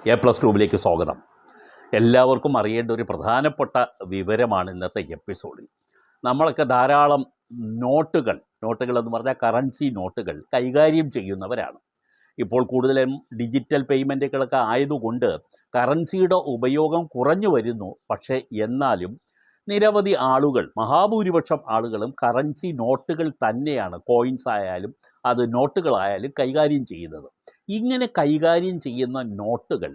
A+2 സ്വാഗതം. എല്ലാവർക്കും അറിയേണ്ട ഒരു പ്രധാനപ്പെട്ട വിവരമാണ് ഇന്നത്തെ എപ്പിസോഡിൽ. നമ്മളൊക്കെ ധാരാളം നോട്ടുകൾ എന്ന് പറഞ്ഞാൽ കറൻസി നോട്ടുകൾ കൈകാര്യം ചെയ്യുന്നവരാണ്. ഇപ്പോൾ കൂടുതലും ഡിജിറ്റൽ പേയ്മെൻറ്റുകളൊക്കെ ആയതുകൊണ്ട് കറൻസിയുടെ ഉപയോഗം കുറഞ്ഞു വരുന്നു. പക്ഷേ എന്നാലും നിരവധി ആളുകൾ, മഹാഭൂരിപക്ഷം ആളുകളും കറൻസി നോട്ടുകൾ തന്നെയാണ്, കോയിൻസ് ആയാലും അത് നോട്ടുകളായാലും കൈകാര്യം ചെയ്യുന്നത്. ഇങ്ങനെ കൈകാര്യം ചെയ്യുന്ന നോട്ടുകൾ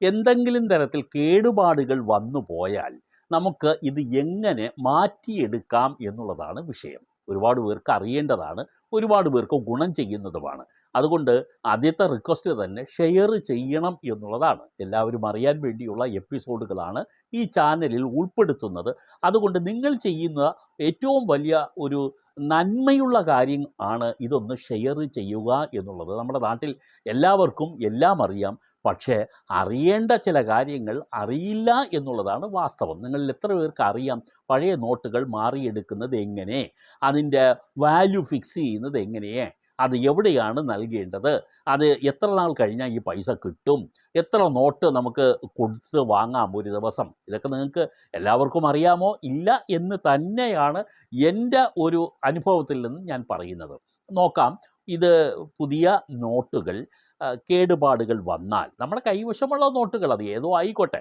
എന്തെങ്കിലും തരത്തിൽ കേടുപാടുകൾ വന്നു പോയാൽ നമുക്ക് ഇത് എങ്ങനെ മാറ്റിയെടുക്കാം എന്നുള്ളതാണ് വിഷയം. ഒരുപാട് പേർക്ക് അറിയേണ്ടതാണ്, ഒരുപാട് പേർക്ക് ഗുണം ചെയ്യുന്നതുമാണ്. അതുകൊണ്ട് ആദ്യത്തെ റിക്വസ്റ്റ് തന്നെ ഷെയർ ചെയ്യണം എന്നുള്ളതാണ്. എല്ലാവരും അറിയാൻ വേണ്ടിയുള്ള എപ്പിസോഡുകളാണ് ഈ ചാനലിൽ ഉൾപ്പെടുത്തുന്നത്. അതുകൊണ്ട് നിങ്ങൾ ചെയ്യുന്ന ഏറ്റവും വലിയ ഒരു നന്മയുള്ള കാര്യം ആണ് ഇതൊന്ന് ഷെയർ ചെയ്യുക എന്നുള്ളത്. നമ്മുടെ നാട്ടിൽ എല്ലാവർക്കും എല്ലാം അറിയാം, പക്ഷേ അറിയേണ്ട ചില കാര്യങ്ങൾ അറിയില്ല എന്നുള്ളതാണ് വാസ്തവം. നിങ്ങളിൽ എത്ര പേർക്ക് അറിയാം പഴയ നോട്ടുകൾ മാറിയെടുക്കുന്നത് എങ്ങനെ, അതിൻ്റെ വാല്യൂ ഫിക്സ് ചെയ്യുന്നത് എങ്ങനെയേ, അത് എവിടെയാണ് നൽകേണ്ടത്, അത് എത്ര നാൾ കഴിഞ്ഞാൽ ഈ പൈസ കിട്ടും, എത്ര നോട്ട് നമുക്ക് കൊടുത്ത് വാങ്ങാം ഒരു ദിവസം, ഇതൊക്കെ നിങ്ങൾക്ക് എല്ലാവർക്കും അറിയാമോ? ഇല്ല എന്ന് തന്നെയാണ് എൻ്റെ ഒരു അനുഭവത്തിൽ നിന്ന് ഞാൻ പറയുന്നത്. നോക്കാം, ഇത് പുതിയ നോട്ടുകൾ കേടുപാടുകൾ വന്നാൽ, നമ്മുടെ കൈവശമുള്ള നോട്ടുകൾ അത് ഏതോ ആയിക്കോട്ടെ,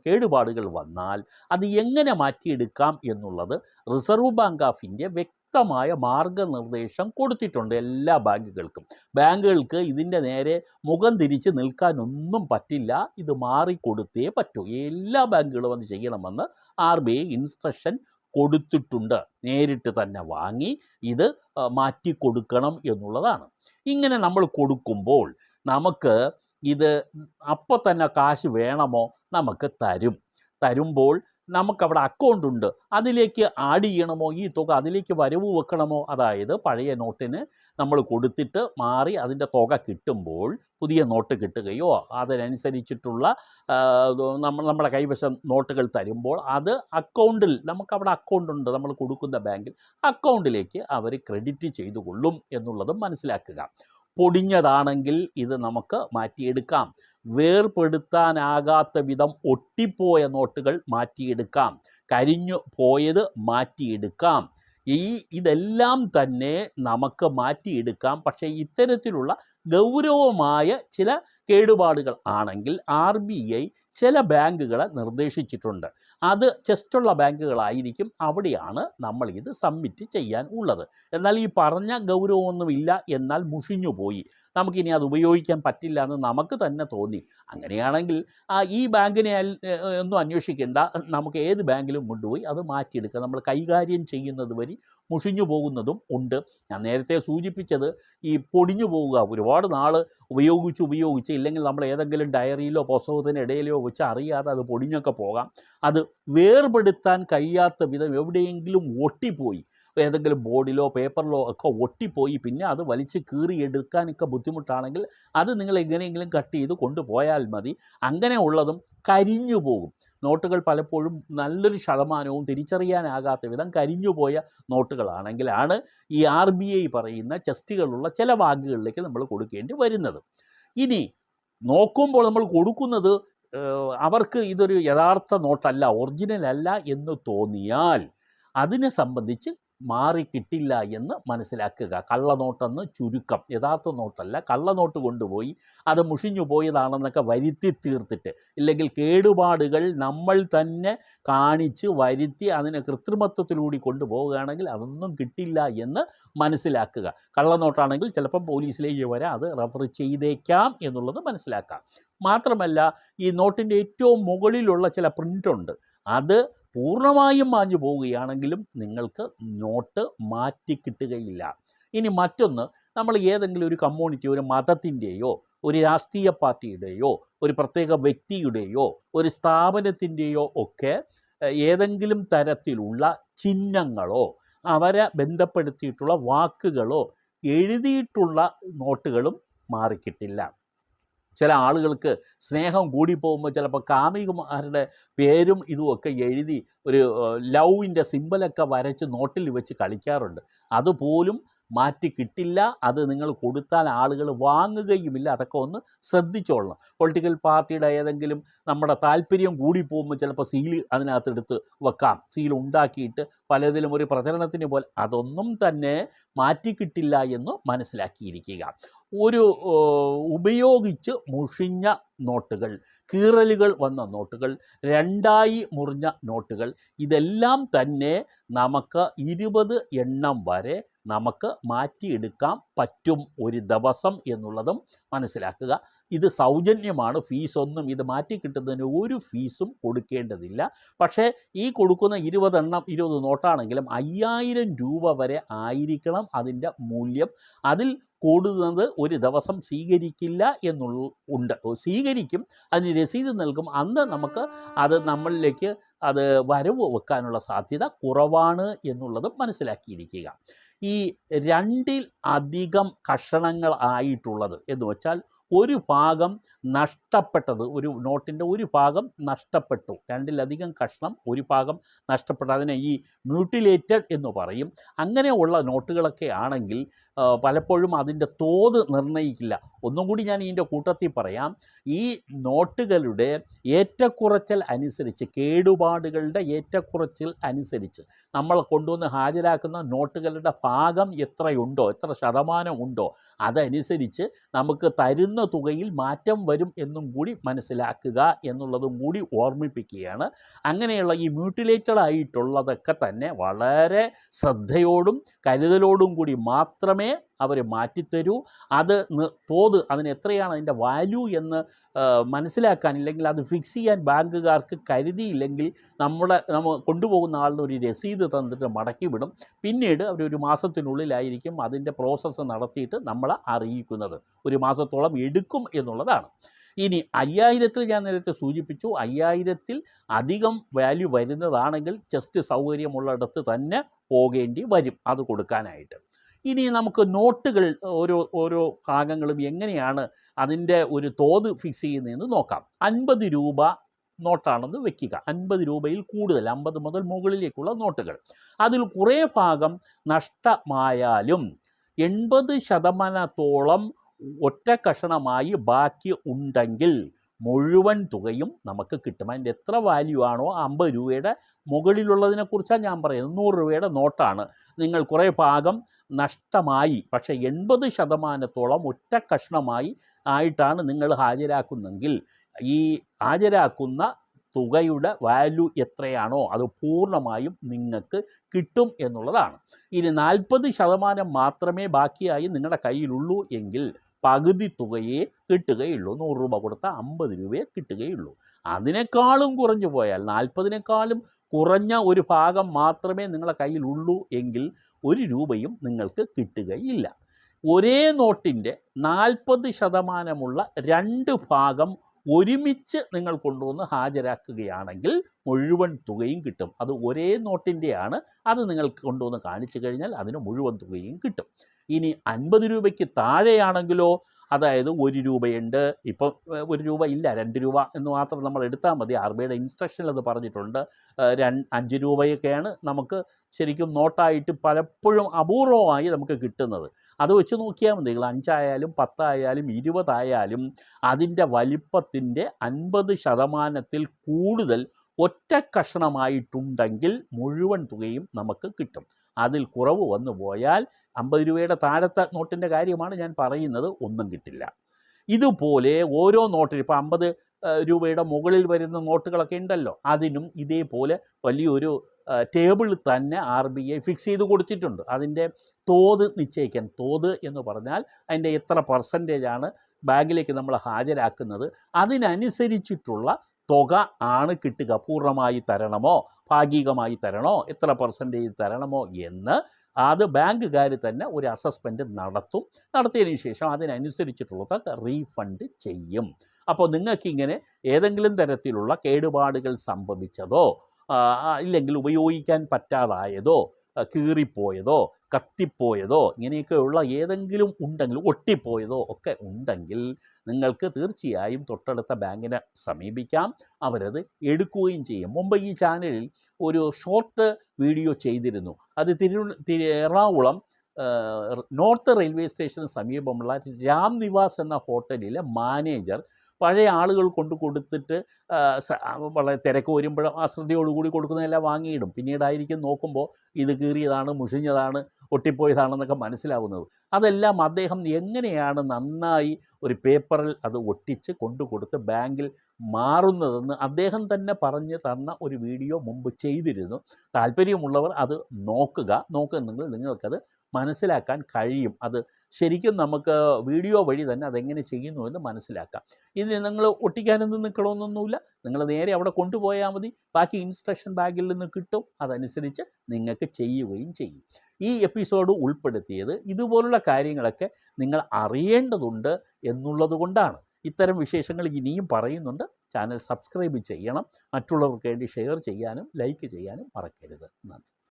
കേടുപാടുകൾ വന്നാൽ അത് എങ്ങനെ മാറ്റിയെടുക്കാം എന്നുള്ളത് റിസർവ് ബാങ്ക് ഓഫ് ഇന്ത്യ വ്യക്തമായ മാർഗനിർദ്ദേശം കൊടുത്തിട്ടുണ്ട് എല്ലാ ബാങ്കുകൾക്കും. ബാങ്കുകൾക്ക് ഇതിൻ്റെ നേരെ മുഖം തിരിച്ച് നിൽക്കാനൊന്നും പറ്റില്ല, ഇത് മാറിക്കൊടുത്തേ പറ്റൂ. എല്ലാ ബാങ്കുകളും അത് ചെയ്യണമെന്ന് RBI ഇൻസ്ട്രക്ഷൻ കൊടുത്തിട്ടുണ്ട്. നേരിട്ട് തന്നെ വാങ്ങി ഇത് മാറ്റിക്കൊടുക്കണം എന്നുള്ളതാണ്. ഇങ്ങനെ നമ്മൾ കൊടുക്കുമ്പോൾ നമുക്ക് ഇത് അപ്പോൾ തന്നെ കാശ് വേണമോ? നമുക്ക് തരുമ്പോൾ നമുക്കവിടെ അക്കൗണ്ടുണ്ട്, അതിലേക്ക് ആഡ് ചെയ്യണമോ ഈ തുക, അതിലേക്ക് വരവ് വെക്കണമോ? അതായത് പഴയ നോട്ടിന് നമ്മൾ കൊടുത്തിട്ട് മാറി അതിൻ്റെ തുക കിട്ടുമ്പോൾ പുതിയ നോട്ട് കിട്ടുകയോ അതിനനുസരിച്ചിട്ടുള്ള നമ്മുടെ കൈവശം നോട്ടുകൾ തരുമ്പോൾ അത് അക്കൗണ്ടിൽ, നമുക്കവിടെ അക്കൗണ്ടുണ്ട്, നമ്മൾ കൊടുക്കുന്ന ബാങ്കിൽ അക്കൗണ്ടിലേക്ക് അവർ ക്രെഡിറ്റ് ചെയ്തു കൊള്ളും എന്നുള്ളതും മനസ്സിലാക്കുക. പൊടിഞ്ഞതാണെങ്കിൽ ഇത് നമുക്ക് മാറ്റിയെടുക്കാം. വേർപെടുത്താനാകാത്ത വിധം ഒട്ടിപ്പോയ നോട്ടുകൾ മാറ്റിയെടുക്കാം. കരിഞ്ഞു പോയത് മാറ്റിയെടുക്കാം. ഇതെല്ലാം തന്നെ നമുക്ക് മാറ്റിയെടുക്കാം. പക്ഷേ ഇത്തരത്തിലുള്ള ഗൗരവമായ ചില കേടുപാടുകൾ ആണെങ്കിൽ RBI ചില ബാങ്കുകളെ നിർദ്ദേശിച്ചിട്ടുണ്ട്. അത് ചെസ്റ്റുള്ള ബാങ്കുകളായിരിക്കും, അവിടെയാണ് നമ്മൾ ഇത് സബ്മിറ്റ് ചെയ്യാൻ ഉള്ളത്. എന്നാൽ ഈ പറഞ്ഞ ഗൗരവമൊന്നുമില്ല, എന്നാൽ മുഷിഞ്ഞു പോയി, നമുക്കിനി അത് ഉപയോഗിക്കാൻ പറ്റില്ല എന്ന് നമുക്ക് തന്നെ തോന്നി, അങ്ങനെയാണെങ്കിൽ ഈ ബാങ്കിനെ ഒന്നും അന്വേഷിക്കേണ്ട, നമുക്ക് ഏത് ബാങ്കിലും കൊണ്ടുപോയി അത് മാറ്റിയെടുക്കുക. നമ്മൾ കൈകാര്യം ചെയ്യുന്നത് വഴി മുഷിഞ്ഞു പോകുന്നതും ഉണ്ട്. ഞാൻ നേരത്തെ സൂചിപ്പിച്ചത് ഈ പൊടിഞ്ഞു പോവുക, ഒരുപാട് നാൾ ഉപയോഗിച്ച് ഇല്ലെങ്കിൽ നമ്മൾ ഏതെങ്കിലും ഡയറിയിലോ പുസ്തകത്തിൻ്റെ ഇടയിലോ വെച്ച് അറിയാതെ അത് പൊടിഞ്ഞൊക്കെ പോകാം. അത് വേർപെടുത്താൻ കഴിയാത്ത വിധം എവിടെയെങ്കിലും ഒട്ടിപ്പോയി, ഏതെങ്കിലും ബോർഡിലോ പേപ്പറിലോ ഒക്കെ ഒട്ടിപ്പോയി, പിന്നെ അത് വലിച്ച് കീറിയെടുക്കാനൊക്കെ ബുദ്ധിമുട്ടാണെങ്കിൽ അത് നിങ്ങൾ എങ്ങനെയെങ്കിലും കട്ട് ചെയ്ത് കൊണ്ടുപോയാൽ മതി. അങ്ങനെ ഉള്ളതും കരിഞ്ഞു പോകും. നോട്ടുകൾ പലപ്പോഴും നല്ലൊരു ശതമാനവും തിരിച്ചറിയാനാകാത്ത വിധം കരിഞ്ഞുപോയ നോട്ടുകളാണെങ്കിലാണ് ഈ RBI പറയുന്ന ചെസ്റ്റുകളുള്ള ചില ബാങ്കുകളിലേക്ക് നമ്മൾ കൊടുക്കേണ്ടി വരുന്നത്. ഇനി നോക്കുമ്പോൾ നമ്മൾ കൊടുക്കുന്നത് അവർക്ക് ഇതൊരു യഥാർത്ഥ നോട്ടല്ല, ഒറിജിനൽ അല്ല എന്ന് തോന്നിയാൽ അതിനെ സംബന്ധിച്ച് മാറിക്കിട്ടില്ല എന്ന് മനസ്സിലാക്കുക. കള്ളനോട്ടെന്ന് ചുരുക്കം, യഥാർത്ഥ നോട്ടല്ല, കള്ളനോട്ട് കൊണ്ടുപോയി അത് മുഷിഞ്ഞു പോയതാണെന്നൊക്കെ വരുത്തി തീർത്തിട്ട്, ഇല്ലെങ്കിൽ കേടുപാടുകൾ നമ്മൾ തന്നെ കാണിച്ച് വരുത്തി അതിനെ കൃത്രിമത്വത്തിലൂടെ കൊണ്ടുപോവുകയാണെങ്കിൽ അതൊന്നും കിട്ടില്ല എന്ന് മനസ്സിലാക്കുക. കള്ളനോട്ടാണെങ്കിൽ ചിലപ്പം പോലീസിലേക്ക് വരെ അത് റെഫർ ചെയ്തേക്കാം എന്നുള്ളത് മനസ്സിലാക്കാം. മാത്രമല്ല, ഈ നോട്ടിൻ്റെ ഏറ്റവും മുകളിലുള്ള ചില പ്രിൻ്റുണ്ട്, അത് പൂർണ്ണമായും മാഞ്ഞു പോവുകയാണെങ്കിലും നിങ്ങൾക്ക് നോട്ട് മാറ്റിക്കിട്ടുകയില്ല. ഇനി മറ്റൊന്ന്, നമ്മൾ ഏതെങ്കിലും ഒരു കമ്മ്യൂണിറ്റി, ഒരു മതത്തിൻ്റെയോ ഒരു രാഷ്ട്രീയ പാർട്ടിയുടെയോ ഒരു പ്രത്യേക വ്യക്തിയുടെയോ ഒരു സ്ഥാപനത്തിൻ്റെയോ ഒക്കെ ഏതെങ്കിലും തരത്തിലുള്ള ചിഹ്നങ്ങളോ അവരെ ബന്ധപ്പെടുത്തിയിട്ടുള്ള വാക്കുകളോ എഴുതിയിട്ടുള്ള നോട്ടുകളും മാറിക്കിട്ടില്ല. ചില ആളുകൾക്ക് സ്നേഹം കൂടിപ്പോകുമ്പോൾ ചിലപ്പോൾ കാമുകിമാരുടെ പേരും ഇതുമൊക്കെ എഴുതി ഒരു ലവിൻ്റെ സിമ്പലൊക്കെ വരച്ച് നോട്ടിൽ വെച്ച് കളിക്കാറുണ്ട്. അതുപോലും മാറ്റി കിട്ടില്ല. അത് നിങ്ങൾ കൊടുത്താൽ ആളുകൾ വാങ്ങുകയുമില്ല. അതൊക്കെ ഒന്ന് ശ്രദ്ധിച്ചോളണം. പൊളിറ്റിക്കൽ പാർട്ടിയുടെ ഏതെങ്കിലും നമ്മുടെ താല്പര്യം കൂടി പോകുമ്പോൾ ചിലപ്പോൾ സീല് അതിനകത്തെടുത്ത് വെക്കാം. സീൽ ഉണ്ടാക്കിയിട്ട് പലതിലും ഒരു പ്രചരണത്തിന് പോലെ അതൊന്നും തന്നെ മാറ്റി കിട്ടില്ല എന്ന് മനസ്സിലാക്കിയിരിക്കുക. ഒരു ഉപയോഗിച്ച് മുഷിഞ്ഞ നോട്ടുകൾ, കീറലുകൾ വന്ന നോട്ടുകൾ, രണ്ടായി മുറിഞ്ഞ നോട്ടുകൾ, ഇതെല്ലാം തന്നെ നമുക്ക് 20 എണ്ണം വരെ നമുക്ക് മാറ്റിയെടുക്കാൻ പറ്റും ഒരു ദിവസം എന്നുള്ളതും മനസ്സിലാക്കുക. ഇത് സൗജന്യമാണ്, ഫീസൊന്നും ഇത് മാറ്റി കിട്ടുന്നതിന് ഒരു ഫീസും കൊടുക്കേണ്ടതില്ല. പക്ഷേ ഈ കൊടുക്കുന്ന 20 എണ്ണം 20 നോട്ടാണെങ്കിലും 5000 രൂപ വരെ ആയിരിക്കണം അതിൻ്റെ മൂല്യം. അതിൽ കൂടുന്നത് ഒരു ദിവസം സ്വീകരിക്കില്ല ഉണ്ട്. സ്വീകരിക്കും, അതിന് രസീത് നൽകും. അന്ന് നമുക്ക് അത് നമ്മളിലേക്ക് അത് വരവ് വെക്കാനുള്ള സാധ്യത കുറവാണ് എന്നുള്ളതും മനസ്സിലാക്കിയിരിക്കുക. ഈ 2ൽ അധികം കഷണങ്ങൾ ആയിട്ടുള്ളത് എന്ന് വെച്ചാൽ ഒരു ഭാഗം നഷ്ടപ്പെട്ടത്, ഒരു നോട്ടിൻ്റെ ഒരു ഭാഗം നഷ്ടപ്പെട്ടു, 2ലധികം കഷ്ണം ഒരു ഭാഗം നഷ്ടപ്പെട്ടു, അതിനെ ഈ മ്യൂട്ടിലേറ്റഡ് എന്ന് പറയും. അങ്ങനെയുള്ള നോട്ടുകളൊക്കെ ആണെങ്കിൽ പലപ്പോഴും അതിൻ്റെ തോത് നിർണ്ണയിക്കില്ല. ഒന്നും കൂടി ഞാൻ ഇതിൻ്റെ കൂട്ടത്തിൽ പറയാം. ഈ നോട്ടുകളുടെ ഏറ്റക്കുറച്ചിൽ അനുസരിച്ച്, കേടുപാടുകളുടെ ഏറ്റക്കുറച്ചിൽ അനുസരിച്ച് നമ്മൾ കൊണ്ടുവന്ന് ഹാജരാക്കുന്ന നോട്ടുകളുടെ ഭാഗം എത്രയുണ്ടോ, എത്ര ശതമാനം ഉണ്ടോ, അതനുസരിച്ച് നമുക്ക് തരുന്ന തുകയിൽ മാറ്റം വരും എന്നും കൂടി മനസ്സിലാക്കുക എന്നുള്ളതും കൂടി ഓർമ്മിപ്പിക്കുകയാണ്. അങ്ങനെയുള്ള ഈ മ്യൂട്ടിലേറ്റഡ് ആയിട്ടുള്ളതൊക്കെ തന്നെ വളരെ ശ്രദ്ധയോടും കരുതലോടും കൂടി മാത്രമേ അവർ മാറ്റിത്തരൂ. അത് തോത് അതിന് എത്രയാണ് അതിൻ്റെ വാല്യൂ എന്ന് മനസ്സിലാക്കാനില്ലെങ്കിൽ അത് ഫിക്സ് ചെയ്യാൻ ബാങ്കുകാർക്ക് കരുതിയില്ലെങ്കിൽ നമ്മൾ കൊണ്ടുപോകുന്ന ആളിന് ഒരു രസീത് തന്നിട്ട് മടക്കി വിടും. പിന്നീട് അവരൊരു മാസത്തിനുള്ളിലായിരിക്കും അതിൻ്റെ പ്രോസസ്സ് നടത്തിയിട്ട് നമ്മളെ അറിയിക്കുന്നത്. ഒരു മാസത്തോളം എടുക്കും എന്നുള്ളതാണ്. ഇനി 5000-ൽ ഞാൻ നേരത്തെ സൂചിപ്പിച്ചു, 5000-ൽ അധികം വാല്യൂ വരുന്നതാണെങ്കിൽ ജസ്റ്റ് സൗകര്യമുള്ളിടത്ത് തന്നെ പോകേണ്ടി വരും അത് കൊടുക്കാനായിട്ട്. ഇനി നമുക്ക് നോട്ടുകൾ ഓരോ ഭാഗങ്ങളും എങ്ങനെയാണ് അതിൻ്റെ ഒരു തോത് ഫിക്സ് ചെയ്യുന്നതെന്ന് നോക്കാം. 50 രൂപ നോട്ടാണെന്ന് വെക്കുക. 50 രൂപയിൽ കൂടുതൽ, 50 മുതൽ മുകളിലേക്കുള്ള നോട്ടുകൾ, അതിൽ കുറേ ഭാഗം നഷ്ടമായാലും 80% ഒറ്റ കഷണമായി ബാക്കി ഉണ്ടെങ്കിൽ മുഴുവൻ തുകയും നമുക്ക് കിട്ടും. അതിൻ്റെ എത്ര വാല്യൂ ആണോ, 50 രൂപയുടെ മുകളിലുള്ളതിനെക്കുറിച്ചാണ് ഞാൻ പറയുന്നത്. 100 രൂപയുടെ നോട്ടാണ്, നിങ്ങൾ കുറേ ഭാഗം നഷ്ടമായി, പക്ഷേ 80% ഒറ്റ കഷ്ണമായി ആയിട്ടാണ് നിങ്ങൾ ഹാജരാക്കുന്നെങ്കിൽ ഈ ഹാജരാക്കുന്ന തുകയുടെ വാല്യൂ എത്രയാണോ അത് പൂർണ്ണമായും നിങ്ങൾക്ക് കിട്ടും എന്നുള്ളതാണ്. ഇനി 40% മാത്രമേ ബാക്കിയായി നിങ്ങളുടെ കയ്യിലുള്ളൂ എങ്കിൽ പകുതി തുകയെ കിട്ടുകയുള്ളൂ. 100 രൂപ കൊടുത്താൽ 50 രൂപയെ കിട്ടുകയുള്ളൂ. അതിനേക്കാളും കുറഞ്ഞു പോയാൽ, 40-നേക്കാളും കുറഞ്ഞ ഒരു ഭാഗം മാത്രമേ നിങ്ങളുടെ കയ്യിലുള്ളൂ എങ്കിൽ 1 രൂപയും നിങ്ങൾക്ക് കിട്ടുകയില്ല. ഒരേ നോട്ടിൻ്റെ 40% 2 ഭാഗം ഒരുമിച്ച് നിങ്ങൾ കൊണ്ടുവന്ന് ഹാജരാക്കുകയാണെങ്കിൽ മുഴുവൻ തുകയും കിട്ടും. അത് ഒരേ നോട്ടിൻ്റെയാണ്, അത് നിങ്ങൾ കൊണ്ടുവന്ന് കാണിച്ചു കഴിഞ്ഞാൽ അതിന് മുഴുവൻ തുകയും കിട്ടും. ഇനി 50 രൂപയ്ക്ക് താഴെയാണെങ്കിലോ, അതായത് 1 രൂപയുണ്ട്, ഇപ്പം 1 രൂപ ഇല്ല, 2 രൂപ എന്ന് മാത്രം നമ്മൾ എടുത്താൽ മതി. RBIയുടെ ഇൻസ്ട്രക്ഷനിൽ അത് പറഞ്ഞിട്ടുണ്ട്. 5 രൂപയൊക്കെയാണ് നമുക്ക് ശരിക്കും നോട്ടായിട്ട് പലപ്പോഴും അപൂർവമായി നമുക്ക് കിട്ടുന്നത്. അത് വെച്ച് നോക്കിയാൽ മതി. നിങ്ങൾ 5 ആയാലും 10 ആയാലും 20 ആയാലും അതിൻ്റെ വലിപ്പത്തിൻ്റെ 50%-ൽ കൂടുതൽ ഒറ്റ കഷണമായിട്ടുണ്ടെങ്കിൽ മുഴുവൻ തുകയും നമുക്ക് കിട്ടും. അതിൽ കുറവ് വന്നു പോയാൽ 50 രൂപയുടെ താഴത്തെ നോട്ടിൻ്റെ കാര്യമാണ് ഞാൻ പറയുന്നത്, ഒന്നും കിട്ടില്ല. ഇതുപോലെ ഓരോ നോട്ടിൽ ഇപ്പോൾ 50 രൂപയുടെ മുകളിൽ വരുന്ന നോട്ടുകളൊക്കെ ഉണ്ടല്ലോ, അതിനും ഇതേപോലെ വലിയൊരു ടേബിൾ തന്നെ RBI ഫിക്സ് ചെയ്ത് കൊടുത്തിട്ടുണ്ട്. അതിൻ്റെ തോത് നിശ്ചയിക്കാൻ, തോത് എന്ന് പറഞ്ഞാൽ അതിൻ്റെ എത്ര പെർസെൻറ്റേജാണ് ബാങ്കിലേക്ക് നമ്മൾ ഹാജരാക്കുന്നത്, അതിനനുസരിച്ചിട്ടുള്ള തുക ആണ് കിട്ടുക. പൂർണ്ണമായി തരണമോ ഭാഗികമായി തരണോ, എത്ര പെർസെൻറ്റേജ് തരണമോ എന്ന് അത് ബാങ്കുകാർ തന്നെ ഒരു അസസ്മെൻറ്റ് നടത്തും. നടത്തിയതിന് ശേഷം അതിനനുസരിച്ചിട്ടുള്ള റീഫണ്ട് ചെയ്യും. അപ്പോൾ നിങ്ങൾക്കിങ്ങനെ ഏതെങ്കിലും തരത്തിലുള്ള കേടുപാടുകൾ സംഭവിച്ചതോ ഇല്ലെങ്കിൽ ഉപയോഗിക്കാൻ പറ്റാതായതോ കീറിപ്പോയതോ കത്തിപ്പോയതോ ഇങ്ങനെയൊക്കെയുള്ള ഏതെങ്കിലും ഉണ്ടെങ്കിൽ, ഒട്ടിപ്പോയതോ ഒക്കെ ഉണ്ടെങ്കിൽ നിങ്ങൾക്ക് തീർച്ചയായും തൊട്ടടുത്ത ബാങ്കിനെ സമീപിക്കാം. അവരത് എടുക്കുകയും ചെയ്യും. മുമ്പ് ഈ ചാനലിൽ ഒരു ഷോർട്ട് വീഡിയോ ചെയ്തിരുന്നു. അത് എറണാകുളം നോർത്ത് റെയിൽവേ സ്റ്റേഷന് സമീപമുള്ള രാം നിവാസ് എന്ന ഹോട്ടലിലെ മാനേജർ പഴയ ആളുകൾ കൊണ്ട് കൊടുത്തിട്ട് വളരെ തിരക്ക് വരുമ്പോൾ അശ്രദ്ധയോടുകൂടി കൊടുക്കുന്നതെല്ലാം വാങ്ങിയിടും. പിന്നീടായിരിക്കും നോക്കുമ്പോൾ ഇത് കീറിയതാണ്, മുഷിഞ്ഞതാണ്, ഒട്ടിപ്പോയതാണെന്നൊക്കെ മനസ്സിലാവുന്നത്. അതെല്ലാം അദ്ദേഹം എങ്ങനെയാണ് നന്നായി ഒരു പേപ്പറിൽ അത് ഒട്ടിച്ച് കൊണ്ടുകൊടുത്ത് ബാങ്കിൽ മാറുന്നതെന്ന് അദ്ദേഹം തന്നെ പറഞ്ഞ് തന്ന ഒരു വീഡിയോ മുമ്പ് ചെയ്തിരുന്നു. താല്പര്യമുള്ളവർ അത് നോക്കുന്നെങ്കിൽ നിങ്ങൾക്കത് മനസ്സിലാക്കാൻ കഴിയും. അത് ശരിക്കും നമുക്ക് വീഡിയോ വഴി തന്നെ അതെങ്ങനെ ചെയ്യുന്നുവെന്ന് മനസ്സിലാക്കാം. ഇതിന് നിങ്ങൾ ഒട്ടിക്കാനൊന്നും നിൽക്കണമെന്നൊന്നുമില്ല. നിങ്ങൾ നേരെ അവിടെ കൊണ്ടുപോയാൽ മതി. ബാക്കി ഇൻസ്ട്രക്ഷൻ ബാഗിൽ നിന്ന് കിട്ടും. അതനുസരിച്ച് നിങ്ങൾക്ക് ചെയ്യുകയും ചെയ്യും. ഈ എപ്പിസോഡ് ഉൾപ്പെടുത്തിയത് ഇതുപോലുള്ള കാര്യങ്ങളൊക്കെ നിങ്ങൾ അറിയേണ്ടതുണ്ട് എന്നുള്ളത് കൊണ്ടാണ്. ഇത്തരം വിശേഷങ്ങൾ ഇനിയും പറയുന്നുണ്ട്. ചാനൽ സബ്സ്ക്രൈബ് ചെയ്യണം. മറ്റുള്ളവർക്ക് വേണ്ടി ഷെയർ ചെയ്യാനും ലൈക്ക് ചെയ്യാനും മറക്കരുത്. നന്ദി.